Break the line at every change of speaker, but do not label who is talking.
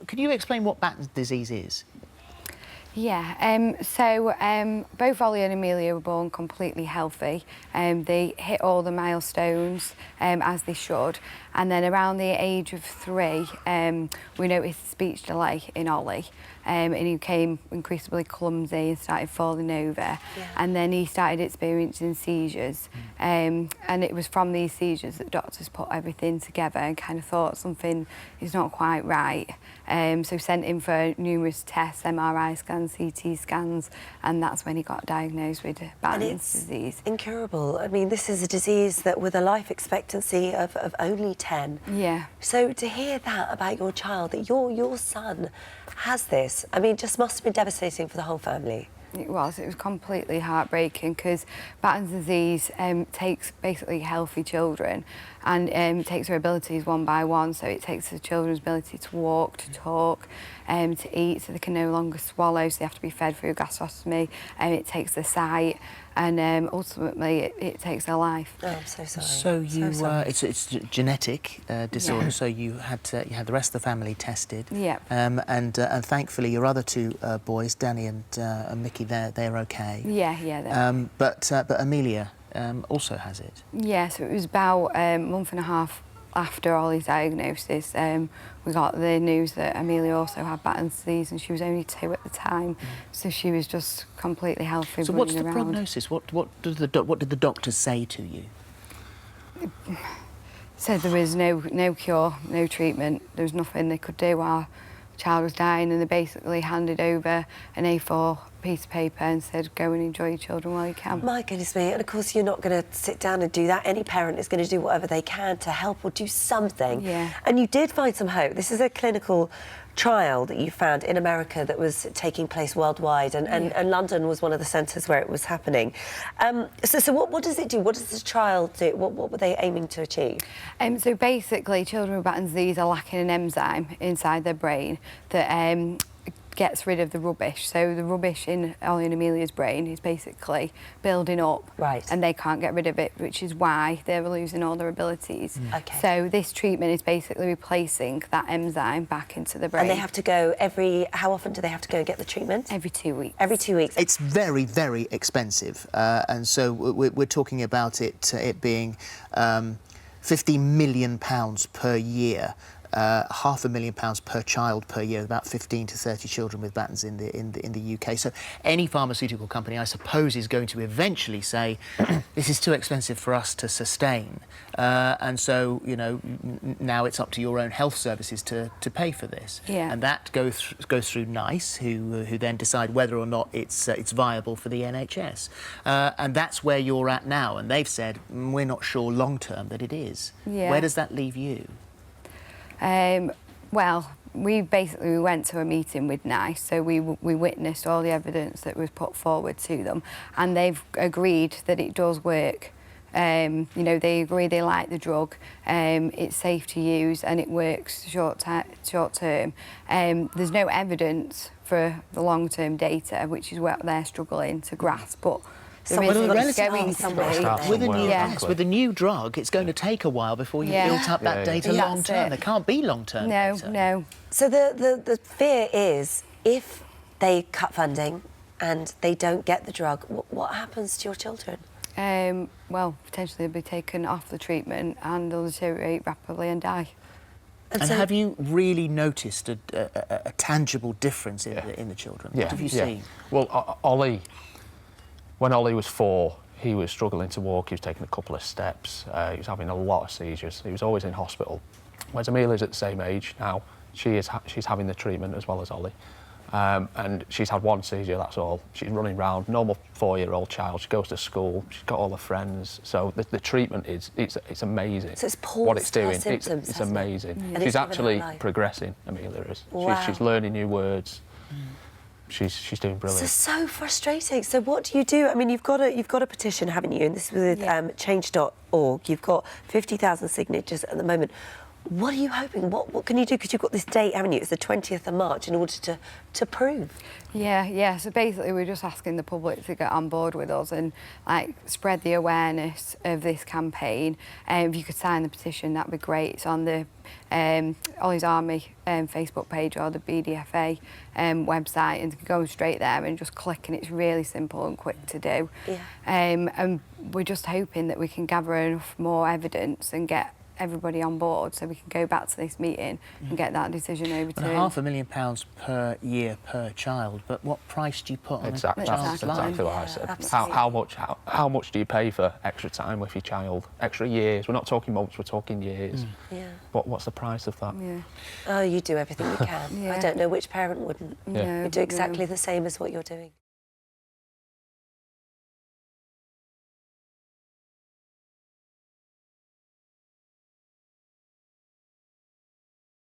could you explain what Batten's disease is?
Yeah, both Ollie and Amelia were born completely healthy. They hit all the milestones as they should, and then around the age of 3, we noticed speech delay in Ollie, and he became increasingly clumsy and started falling over, and then he started experiencing seizures, and it was from these seizures that doctors put everything together and kind of thought something is not quite right, so sent him for numerous tests, MRI scans, CT scans, and that's when he got diagnosed with Batten's disease.
Incurable. I mean, this is a disease that with a life expectancy of only 10.
Yeah.
So to hear that about your child, that your son has this, I mean, just must have been devastating for the whole family.
It was completely heartbreaking because Batten's disease takes basically healthy children and takes their abilities one by one. So it takes the children's ability to walk, to talk, to eat, so they can no longer swallow, so they have to be fed through gastrostomy, and it takes their sight, and ultimately it takes their life.
Oh, I'm so sorry.
So you, it's a genetic disorder.
Yeah.
So you had the rest of the family tested.
Yeah.
And thankfully your other 2 boys, Danny and Mickey, they're okay.
Yeah.
But Amelia also has it.
Yeah. So it was about a month and a half after Ollie's diagnosis, we got the news that Amelia also had Batten's disease, and she was only 2 at the time, so she was just completely healthy.
So what's the
around.
prognosis? What did the doctors say to you?
Said there was no cure, no treatment. There was nothing they could do while the child was dying, and they basically handed over an A4 piece of paper and said, go and enjoy your children while you can.
My goodness me, and of course you're not going to sit down and do that. Any parent is going to do whatever they can to help or do something.
Yeah.
And you did find some hope. This is a clinical trial that you found in America that was taking place worldwide, and London was one of the centres where it was happening. So what does it do? What does the trial do? What were they aiming to achieve?
So basically, children with Batten's disease are lacking an enzyme inside their brain that gets rid of the rubbish. So the rubbish in Ollie and Amelia's brain is basically building up,
right,
and they can't get rid of it, which is why they're losing all their abilities.
Okay.
So this treatment is basically replacing that enzyme back into the brain.
And they have to go how often do they have to go and get the treatment?
Every 2 weeks.
Every 2 weeks.
It's very, very expensive, and so we're talking about it being £50 million per year. £500,000 per child per year, about 15 to 30 children with Batten's in the UK. So any pharmaceutical company, I suppose, is going to eventually say, this is too expensive for us to sustain. And so, you know, now it's up to your own health services to pay for this.
Yeah.
And that goes through NICE, who then decide whether or not it's viable for the NHS. And that's where you're at now. And they've said, we're not sure long term that it is.
Yeah.
Where does that leave you?
Well, we went to a meeting with NICE, so we witnessed all the evidence that was put forward to them, and they've agreed that it does work. You know, they agree they like the drug, it's safe to use, and it works short term. There's no evidence for the long-term data, which is what they're struggling to grasp, but with a new drug, it's going to take a while before you've built up that data long term. There can't be long term data. No.
So the fear is, if they cut funding and they don't get the drug, what happens to your children?
Well, potentially they'll be taken off the treatment and they'll deteriorate rapidly and die.
And so have you really noticed a tangible difference in the children? What have you seen?
Well, when Ollie was 4, he was struggling to walk. He was taking a couple of steps. He was having a lot of seizures. He was always in hospital. Whereas Amelia's at the same age now. She's having the treatment as well as Ollie. And she's had 1 seizure, that's all. She's running around, normal 4-year-old child. She goes to school, she's got all her friends. So the treatment it's amazing.
So it's
what it's doing.
Symptoms,
it's amazing.
Yeah.
She's actually progressing, Amelia is.
Wow.
She's learning new words. She's doing brilliant.
So frustrating. So what do you do? I mean, you've got a petition, haven't you? And this is with change.org. You've got 50,000 signatures at the moment. What are you hoping? What can you do? Because you've got this date, haven't you? It's the 20th of March in order to prove.
Yeah. So basically, we're just asking the public to get on board with us and like spread the awareness of this campaign. If you could sign the petition, that'd be great. It's on the Ollie's Army Facebook page or the BDFA website, and you can go straight there and just click, and it's really simple and quick to do.
Yeah.
And we're just hoping that we can gather enough more evidence and get everybody on board so we can go back to this meeting and get that decision overturned.
And £500,000 per year per child, but what price do you put on
Exactly,
a
that's
child's life?
exactly what I said.
Absolutely.
How much do you pay for extra time with your child? Extra years? We're not talking months, we're talking years.
Yeah.
What's the price of that?
Yeah.
Oh, you do everything you can.
Yeah.
I don't know which parent wouldn't.
No,
You do exactly the same as what you're doing.